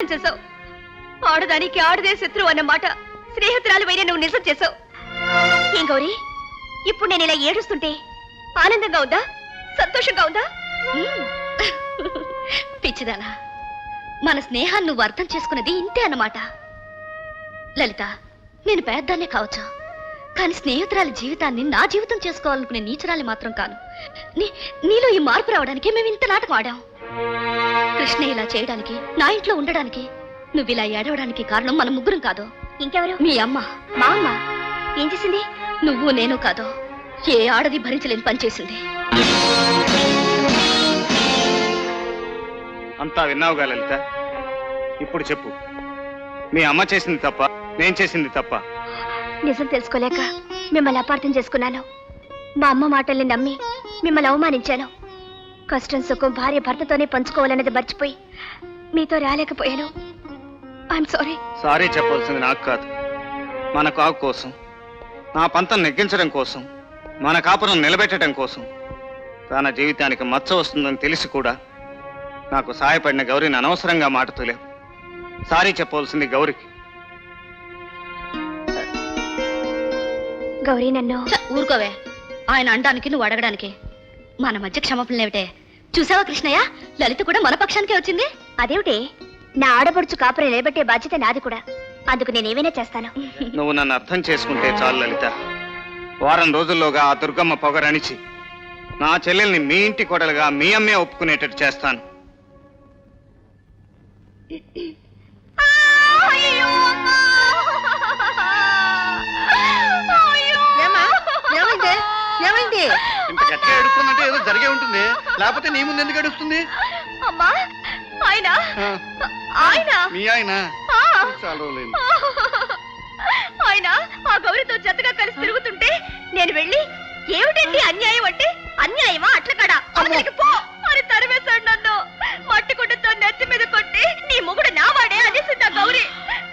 చేసావు. ఆడదానికి ఆడదే శత్రువు అన్నమాట స్నేహితురాలు వైన నువ్వు నిజం చేసావు. ఏం గౌరీ, ఇప్పుడు నేను ఇలా ఏడుస్తుంటే ఆనందంగా ఉందా, సంతోషంగా ఉందా? పిచ్చిదానా, మన స్నేహాన్ని నువ్వు అర్థం చేసుకున్నది ఇంతే అన్నమాట. లలిత, నేను పేద్దాన్నే కావచ్చు, కానీ స్నేహితురాలి జీవితాన్ని నా జీవితం చేసుకోవాలనుకునే నీచరాలి మాత్రం కాను. నీలో ఈ మార్పు రావడానికి మేము ఇంత నాటకం ఆడాం. కృష్ణ ఇలా చేయడానికి, నా ఇంట్లో ఉండడానికి, నువ్వు ఇలా ఏడవడానికి కారణం మన ముగ్గురం కాదు. ఇంకెవరు? మీ అమ్మ. మా అమ్మ ఏం చేసింది? నువ్వు నేను కాదు, ఏ ఆడది భరించలేని పని చేసింది. అంతా విన్నావుగా లలిత, ఇప్పుడు చెప్పు, మీ అమ్మ చేసింది తప్ప, నేను చేసింది తప్ప? నిజం తెలుసుకోలేక మిమ్మల్ని అపార్థం చేసుకున్నాను. మా అమ్మ మాటల్ని నమ్మి మిమ్మల్ని అవమానించాను. కష్టం సుఖం భార్య భర్తతోనే పంచుకోవాలన్నది మర్చిపోయి మీతో రాలేకపోయాను. I'm sorry. సారీ చెప్పాల్సింది నాకు కాదు, మన కాకు కోసం, నా పంతం నెగ్గించడం కోసం, మన కాపురం నిలబెట్టడం కోసం. తన జీవితానికి మచ్చ వస్తుందని తెలిసి కూడా నాకు సహాయపడిన గౌరీని అనవసరంగా మాటతోలేవు. సారీ చెప్పవలసింది గౌరికి. గౌరీ నన్ను ఊరుకోవే, ఆయన అనడానికి నువ్వు అడగడానికి మన మధ్య క్షమాపణలేమిటే? చూసావా కృష్ణయ్య, లలిత కూడా మన పక్షానికే వచ్చింది. అదేమిటి, నా ఆడపడుచు కాపురం నిలబెట్టే బాధ్యత నాది కూడా, అందుకు నేనేమైనా చేస్తాను. నువ్వు నన్ను అర్థం చేసుకుంటే చాలు లలిత. వారం రోజుల్లోగా ఆ దుర్గమ్మ పొగరనిచి నా చెల్లెల్ని మీ ఇంటి కోడలుగా మీ అమ్మే ఒప్పుకునేటట్టు చేస్తాను. ఇంత గట్టిగా ఏడుస్తుందంటే ఏదో జరిగే ఉంటుంది, లేకపోతే నీ ముందు ఎందుకు ఏడుస్తుంది? అమ్మా, ఆయన ఆయన మీ ఆయన చాలా రోజులైంది. ఆయన ఆ గౌరితో జతగా కలిసి తిరుగుతుంటే నేను వెళ్ళి ఏమిటండి అన్యాయం అంటే, అన్యాయమా అట్ల కాడా అక్కడికి పో అని తరివేశాడు నన్ను. మట్టి గుడ్డతో నెత్తి మీద కొట్టి నీ మొగుడు నావాడే అనేసింది ఆ గౌరి.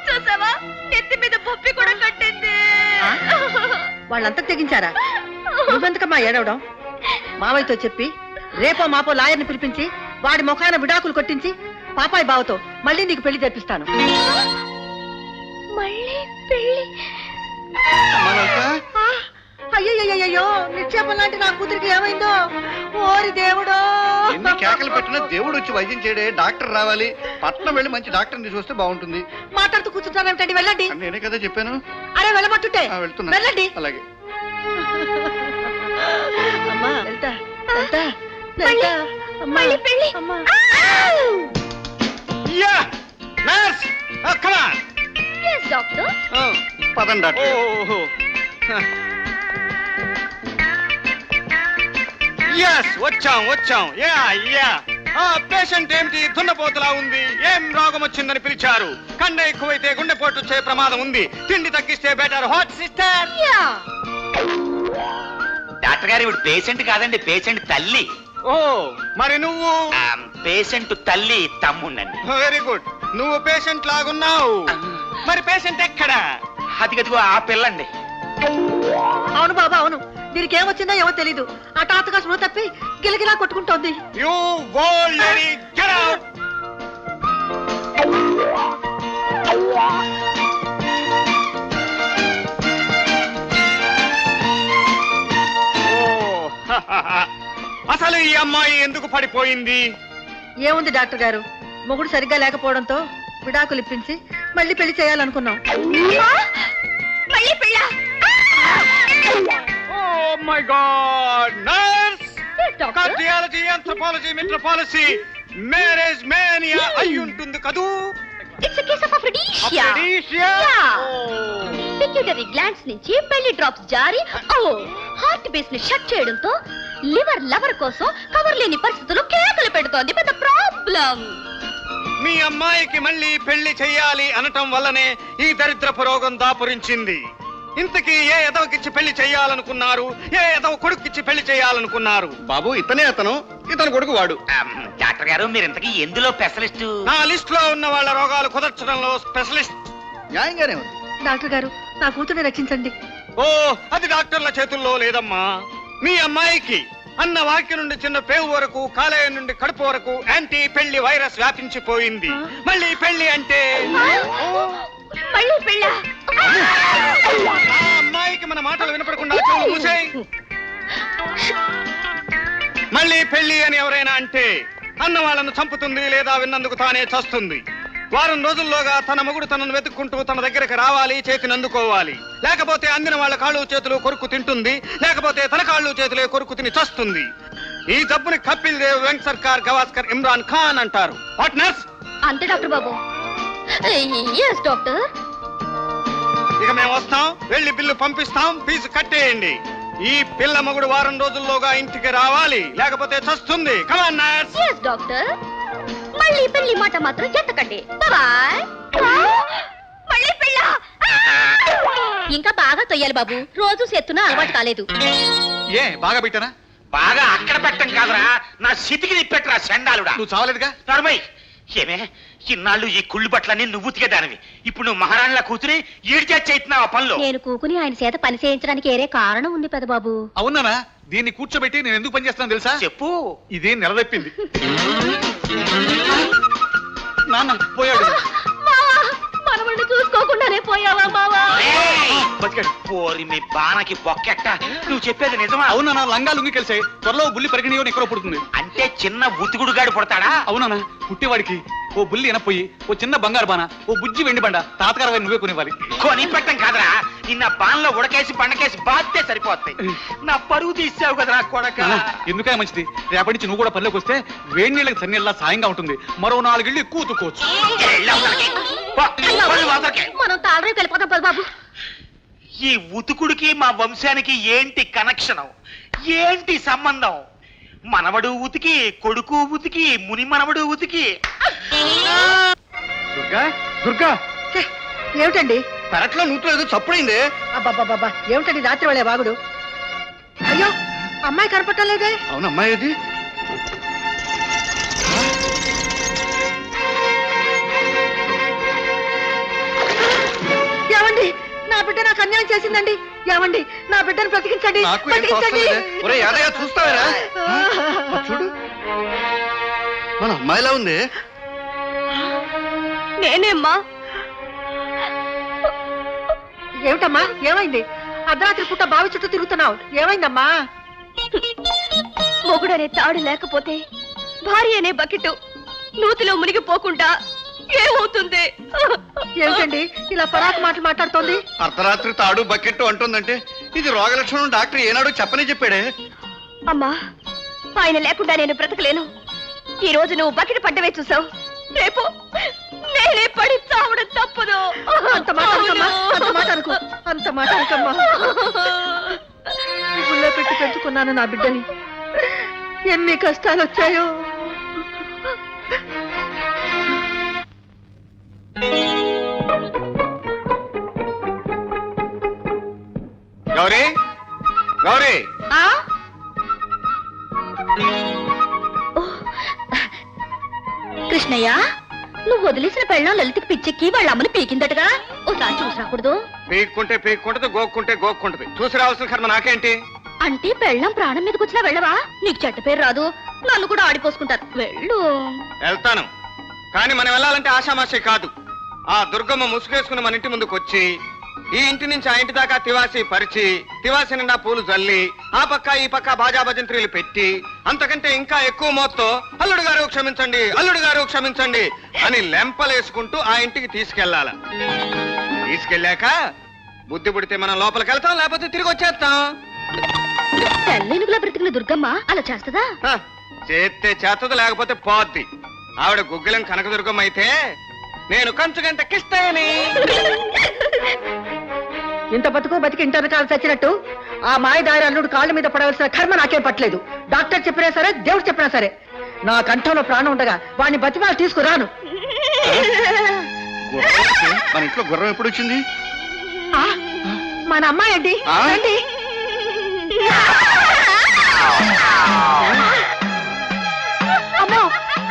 చూసావా, నెత్తి మీద బొప్పి కూడా కట్టింది. వాళ్ళంతా తెగించారా? నువ్వెందుకమ్మా ఏడవడం? మావయ్యతో చెప్పి రేపో మాపో లాయర్ని పిలిపించి వాడి ముఖాన విడాకులు కొట్టించి పాపాయి బావతో మళ్ళీ నీకు పెళ్లి జరిపిస్తాను. మళ్ళీ పెళ్లి? అయ్యో, నిక్షేపం లాంటి నా కూతురికి ఏమైందో? ఓరి దేవుడో! ఎన్ని కేకలు పెట్టినా దేవుడు వచ్చి వైద్యం చేయడే. డాక్టర్ రావాలి, పట్నం వెళ్ళి మంచి డాక్టర్ని చూస్తే బాగుంటుంది. మాట్లాడుతూ కూర్చుంటారేమిటండి? వెళ్ళండి. నేనే కదా చెప్పాను. అరే వెళ్ళమంటుంటే వెళ్తున్నా. వెళ్ళండి. అలాగే. అమ్మా వెళ్తా వెళ్తా మళ్ళీ మళ్ళీ పెళ్లి? అమ్మా Yes, doctor. పదండి డాక్టర్. వచ్చాం. పేషెంట్ ఏమిటి దున్నపోతులా ఉంది? ఏం రోగం వచ్చిందని పిలిచారు? కండ ఎక్కువైతే గుండెపోటు వచ్చే ప్రమాదం ఉంది. తిండి తగ్గిస్తే బెటర్. Hot sister. డాక్టర్ గారు, ఇప్పుడు పేషెంట్ కాదండి, పేషెంట్ తల్లి. ఓ, మరి నువ్వు? పేషెంట్ తల్లి తమ్ముండండి. Very good. నువ్వు పేషెంట్ లాగున్నావు, మరి పేషెంట్ ఎక్కడా? అది గదిగో ఆ పిల్లండి. అవును బాబా, అవును. దీనికి ఏమొచ్చిందో ఏమో తెలీదు. హఠాత్తుగా స్పృహ తప్పి గిలగిలా కొట్టుకుంటోంది. You old lady, get out! అసలు ఈ అమ్మాయి ఎందుకు పడిపోయింది? ఏముంది డాక్టర్ గారు, మొగుడు సరిగ్గా లేకపోవడంతో విడాకులు ఇప్పించి మళ్ళీ పెళ్లి చేయాలనుకున్నాం. మళ్ళీ పెళ్ళ? Oh my God! Nurse! Cardiology, anthropology, metropolicy, marriage mania అయి ఉంటుంది కదూ? It's a case of aphrodisia. Aphrodisia? Pituitary glands నుంచి పెళ్లి డ్రాప్స్ జారీ హార్ట్ బేస్ ని షట్ చేయడంతో లివర్ లవర్ కోసం కవర్ లేని పరిస్థితుల్లో కేకలు పెడుతోంది. పెద్ద ప్రాబ్లం. మీ అమ్మాయికి మళ్ళీ పెళ్లి చెయ్యాలి అనటం వల్లనే ఈ దరిద్రపు రోగం దాపురించింది. ఇంతకీ ఏ ఎదవకిచ్చి పెళ్లి చెయ్యాలనుకున్నారు? ఏ ఎదవ కొడుకుకిచ్చి పెళ్లి చెయ్యాలనుకున్నారు? బాబు, ఇతనే అతను, ఇతను కొడుకు వాడు. డాక్టర్ గారు, మీరు ఇంతకీ ఎందులో స్పెషలిస్ట్? నా లిస్ట్ లో ఉన్న వాళ్ళ రోగాలు కుదర్చడంలో స్పెషలిస్ట్. న్యాయంగానే ఉంది. డాక్టర్ గారు, నా కూతుర్ని రక్షించండి. ఓ, అది డాక్టర్ల చేతుల్లో లేదమ్మా. మీ అమ్మాయికి అన్న వాక్య నుండి చిన్న పేగు వరకు కాలేయం నుండి కడుపు వరకు యాంటీ పెళ్లి వైరస్ వ్యాపించిపోయింది. మళ్ళీ పెళ్లి అంటే మళ్ళీ పెళ్ళా? ఆ అమ్మాయికి మన మాటలు వినపడకుండా చెవులు మూసేయ్. మళ్ళీ పెళ్లి అని ఎవరైనా అంటే అన్న వాళ్ళను చంపుతుంది లేదా విన్నందుకు తానే చస్తుంది. వారం రోజుల్లోగా తన మొగుడు తనను వెతుక్కుంటూ తన దగ్గరకు రావాలి, చేతిని అందుకోవాలి. లేకపోతే అందిన వాళ్ళ కాళ్ళు చేతులు కొరుకు తింటుంది, లేకపోతే తన కాళ్ళు చేతులే కొరుకు తిని చస్తుంది. ఈ జబ్బుని కపిల్ దేవ్, వెంకట్ సర్కార్, గవాస్కర్, ఇమ్రాన్ ఖాన్ అంటారు. What nurse? అంతే డాక్టర్ బాబు. Yes doctor. ఇక మేము వస్తాం, వెళ్ళి బిల్లు పంపిస్తాం, ఫీజు కట్టేయండి. ఈ పిల్ల మొగుడు వారం రోజుల్లోగా ఇంటికి రావాలి, లేకపోతే చస్తుంది. Come on nurse. Yes doctor. మళ్ళీ పెళ్లి మాట మాత్రం ఎత్తకండి. బాయ్. మళ్ళీ పెళ్ళ? ఇంకా బాగా తొయ్యాలి బాబు, రోజు సెత్తున అలవాటు కాలేదు. ఏ బాగా పెట్టానా? బాగా అక్కడ పెట్టం కాదురా, నా సితికి నిప్పెట్టురా చండాలుడా. నువ్వు చావలేదుగా? నర్మయ్, ఏమే ఇన్నాళ్ళు ఈ కుళ్ళు బట్టలన్నీ నువ్వు ఉతికేదానివి, ఇప్పుడు నువ్వు మహారాణిలా కూతుని ఈడు చేస్తున్నావు ఆ పనులు. నేను కూకుని ఆయన చేత పని చేయించడానికి ఏరే కారణం ఉంది పెదబాబు. అవునానా? దీన్ని కూర్చోబెట్టి నేను ఎందుకు పని చేస్తాను తెలుసా? చెప్పు. ఇది నిలదప్పింది. నాన్న పోయాడు. మనవల్ని చూసుకోకుండానే పోయావా మావా? ఏయ్! బతికాడు. పోరి మీ బాణకి బొక్కెట్ట, నువ్వు చెప్పేది నిజమా? అవునా? లంగాలు ఉంగి కలిసాయి, త్వరలో బుల్లి పరిగణియో ఎక్కడో పుడుతుంది. అంటే చిన్న ఉతుకుడుగాడు పుడతాడా? అవునా? పుట్టేవాడికి ఓ బుల్లి ఎనపోయి, ఓ చిన్న బంగారు బాణ, ఓ బుజ్జి వెండి బండ తాతగారు నువ్వే కొనివ్వాలి. కొని పెట్టం కాదురా, నిన్న బాన్లో ఉడకేసి పండకేసి బాధ్యతే సరిపోతాయి. నా పరువు తీసావు కదా నా కొడక. ఎందుకైనా మంచిది, రేపటి నుంచి నువ్వు కూడా పనిలోకి వస్తే వేడి నీళ్ళకి సన్నీళ్ళ సాయంగా ఉంటుంది. మరో 4 ఇళ్ళు ఎక్కువ ఉతుక్కోవచ్చు. మనం తాళరేపు వెళ్ళిపోతాం పెదబాబు. ఈ ఉతుకుడికి మా వంశానికి ఏంటి కనెక్షన్, ఏంటి సంబంధం? మనవడు ఉతికి, కొడుకు ఉతికి, ముని మనవడు ఉతికి. దుర్గా, దుర్గా, ఛే, ఏమిటండి? పెరట్లో నూతులు ఏదో చప్పుడైంది. అబ్బాబ్బాబ్బా, ఏమిటండి రాత్రి వాళ్ళే బాగుడు? అయ్యో, అమ్మాయి కనపడటం లేదే. అవును, అమ్మాయి అది. ఏమండి, నా బిడ్డ నాకు అన్యాయం చేసిందండి. ఏమండి, నా బిడ్డను బ్రతికించండి, నాకు ఏం బ్రతికించండి. తోస్తలేదే. ఒరేయ్, యాదయ్య, చూస్తావేరా? చూడు, మన అమ్మాయిలా ఉంది. నేనేమ్మా? ఏమిటమ్మా, ఏమైంది? అర్ధరాత్రి పూట బావి చుట్టూ తిరుగుతున్నావు, ఏమైందమ్మా? మొగుడనే తాడు లేకపోతే భార్య అనే బకెట్ నూతిలో మునిగిపోకుండా ఏమవుతుంది? ఏమిటండి ఇలా పరాకు మాటలు మాట్లాడుతోంది? అర్ధరాత్రి తాడు బకెట్ అంటుందంటే ఇది రోగలక్షణం డాక్టర్ ఏనాడు చెప్పనే చెప్పాడే. అమ్మా, ఆయన లేకుండా నేను బ్రతకలేను. ఈ రోజు నువ్వు బకెట్ పడ్డవే చూసావు, రేపు నేనే పడి చావడం తప్పదు. అంత మాట అనకమ్మా, అంత మాట అనుకో, అంత మాట అనకమ్మా. గుళ్ళో పెట్టి పెంచుకున్నాను నా బిడ్డని, ఎన్ని కష్టాలు వచ్చాయో. గౌరీ, గౌరీ, కృష్ణయ్య, నువ్వు వదిలేసిన పెళ్ళం లలితకి పిచ్చెక్కి వాళ్ళ అమ్మని పీకిందటగా, ఓసారి చూసి రాకూడదు? పీక్కుంటే పీక్కుంటది, గోక్కుంటే గోక్కుంటది. చూసి రావాల్సిన కర్మ నాకేంటి? అంటే పెళ్ళం ప్రాణం మీదకి వచ్చినా వెళ్ళవా? నీకు చెడ్డ పేరు రాదు, నన్ను కూడా ఆడిపోసుకుంటారు. వెళ్ళు. వెళ్తాను, కానీ మనం వెళ్ళాలంటే ఆషామాషి కాదు. ఆ దుర్గమ్మ ముసుగేసుకుని మన ఇంటి ముందుకు వచ్చి, ఈ ఇంటి నుంచి ఆ ఇంటి దాకా తివాసి పరిచి, తివాసి నిండా పూలు జల్లి, ఆ పక్క ఈ పక్క బాజా భజంత్రీలు పెట్టి, అంతకంటే ఇంకా ఎక్కువ మొత్తం అల్లుడు గారు క్షమించండి, అల్లుడు గారు క్షమించండి అని లెంపలేసుకుంటూ ఆ ఇంటికి తీసుకెళ్లాల. తీసుకెళ్ళాక బుద్ధి పుడితే మనం లోపలికి వెళ్తాం, లేకపోతే తిరిగి వచ్చేస్తాం. తెల్లెనుగులా బ్రతికిన దుర్గమ్మ అలా చేస్తదా? హ, చేస్తే చేత్తది, లేకపోతే పోద్ది. ఆవిడ గుగ్గిలం కనకదుర్గమ్మ అయితే నేను కంచుగంట కిస్తాయని. ఇంత బతుకు బతికి ఇంటర్ కాలు చచ్చినట్టు ఆ మాయదారి అల్లుడు కాళ్ళ మీద పడవలసిన కర్మ నాకేం పట్టలేదు. డాక్టర్ చెప్పినా సరే, దేవుడు చెప్పినా సరే, నా కంఠంలో ప్రాణం ఉండగా వాడిని బతిమాలు తీసుకురాను. మన ఇంట్లో గుర్రం ఎప్పుడు వచ్చింది? మన అమ్మాయి అండి. రండి. అమ్మో,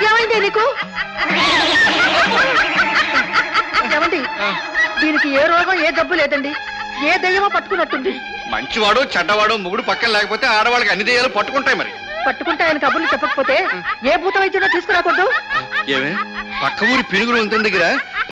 ఏమైంది నీకు? ఏమండి, దీనికి ఏ రోగం ఏ జబ్బు లేదండి, ఏ దయ్యమో పట్టుకున్నట్టుంది. మంచివాడు చెడ్డవాడు మొగుడు పక్కన లేకపోతే ఆడవాళ్ళకి అన్ని దెయ్యాలు పట్టుకుంటాయి మరి. పట్టుకుంటాయని కబుర్లు చెప్పకపోతే ఏ భూత వైద్యుడో తీసుకురాకూడదు. ఏమే పక్క ఊరి పిరుగులు ఉంటుంది దగ్గర